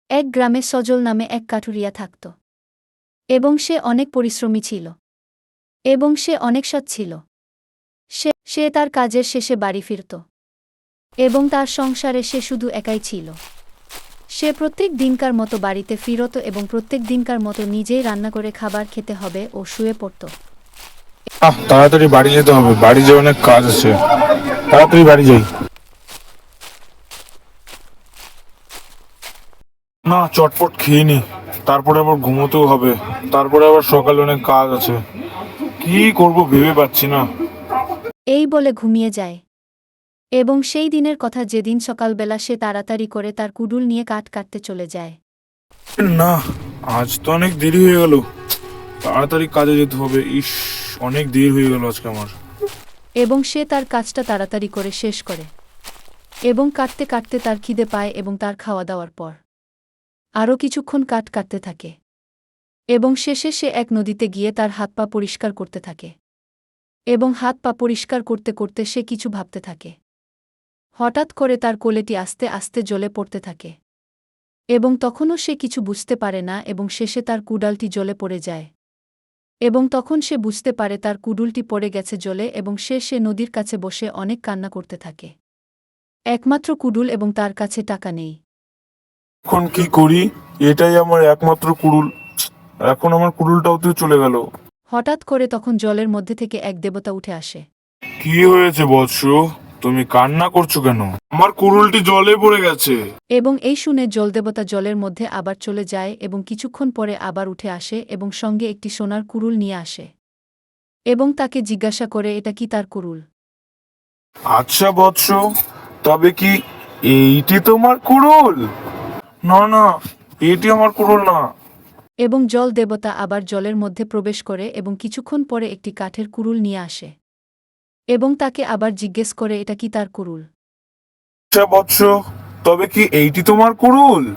এক গ্রামে সজল নামে এক কাঠুরিয়া থাকত। এবং সে অনেক পরিশ্রমী ছিল। এবং সে অনেক সৎ ছিল। সে তার কাজের শেষে বাড়ি ফিরত। এবং তার সংসারে সে শুধু একাই ছিল। সে প্রত্যেক দিনকার মতো বাড়িতে ফিরত এবং প্রত্যেক দিনকার মতো নিজেই রান্না করে খাবার খেতে হবে ও শুয়ে পড়ত। তাড়াতাড়ি বাড়ি যেতে হবে, বাড়ি যেয়ে অনেক কাজ আছে। তাড়াতাড়ি বাড়ি যাই। না, চটপট খেয়ে নি, তারপরে আবার ঘুমোতেও হবে। তারপরে আবার সকালে অনেক কাজ আছে। কি করব ভেবে পাচ্ছি না। এই বলে ঘুমিয়ে যায়। এবং সেই দিনের কথা যেদিন সকালবেলা সে তাড়াতাড়ি করে তার কুডুল নিয়ে কাঠ কাটতে চলে যায়। না, আজ তো অনেক দেরি হয়ে গেল। তাড়াতাড়ি কাজে যেতে হবে। ইস, অনেক দেরি হয়ে গেল আজকে আমার। এবং সে তার কাজটা তাড়াতাড়ি করে শেষ করে। এবং কাটতে কাটতে তার খিদে পায় এবং তার খাওয়া দাওয়ার পর আরও কিছুক্ষণ কাঠ কাটতে থাকে। এবং শেষে সে এক নদীতে গিয়ে তার হাত পা পরিষ্কার করতে থাকে। এবং হাত পা পরিষ্কার করতে করতে সে কিছু ভাবতে থাকে। হঠাৎ করে তার কোলেটি আস্তে আস্তে জ্বলে পড়তে থাকে। এবং তখনও সে কিছু বুঝতে পারে না এবং শেষে তার কুডালটি জ্বলে পড়ে যায়। এবং তখন সে বুঝতে পারে তার কুডুলটি পড়ে গেছে জ্বলে এবং সে নদীর কাছে বসে অনেক কান্না করতে থাকে। একমাত্র কুডুল এবং তার কাছে টাকা নেই। এখন কি করি? এটাই আমার একমাত্র কুড়ুল। এখন আমার কুড়ুলটাও তো চলে গেল। হঠাৎ করে তখন জলের মধ্যে থেকে এক দেবতা উঠে আসে। কি হয়েছে বৎস? তুমি কান্না করছো কেন? আমার কুড়ুলটি জলে পড়ে গেছে। এবং এই শুনে জলদেবতা জলের মধ্যে আবার চলে যায় এবং কিছুক্ষণ পরে আবার উঠে আসে এবং সঙ্গে একটি সোনার কুড়ুল নিয়ে আসে। এবং তাকে জিজ্ঞাসা করে এটা কি তার কুড়ুল। আচ্ছা বৎস, তবে কি এইটি তোমার কুড়ুল? না না, এটি আমার কুড়ুল না। এবং জল দেবতা আবার জলের মধ্যে প্রবেশ করে এবং কিছুক্ষণ পরে একটি কাঠের কুড়ুল নিয়ে আসে। এবং তাকে আবার জিজ্ঞেস করে এটা কি তার কুড়ুল। আচ্ছা বৎস, তবে কি এইটি তোমার কুড়ুল?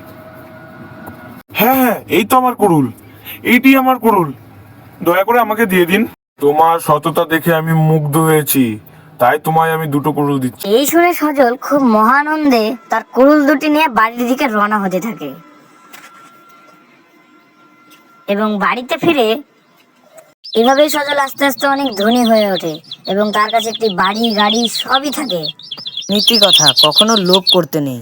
হ্যাঁ হ্যাঁ, এই তো আমার কুড়ুল। এইটি আমার কুড়ুল। দয়া করে আমাকে দিয়ে দিন। তোমার সততা দেখে আমি মুগ্ধ হয়েছি, তাই তোমায় আমি দুটো কুড়ুল দিচ্ছি। এই শুনে সজল খুব মহানন্দে তার কুড়ুল দুটি নিয়ে বাড়ির দিকে রওনা হতে থাকে। এবং বাড়িতে ফিরে এভাবেই সজল আস্তে আস্তে অনেক ধনী হয়ে ওঠে এবং তার কাছে একটি বাড়ি গাড়ি সবই থাকে। নীতি কথা, কখনো লোভ করতে নেই।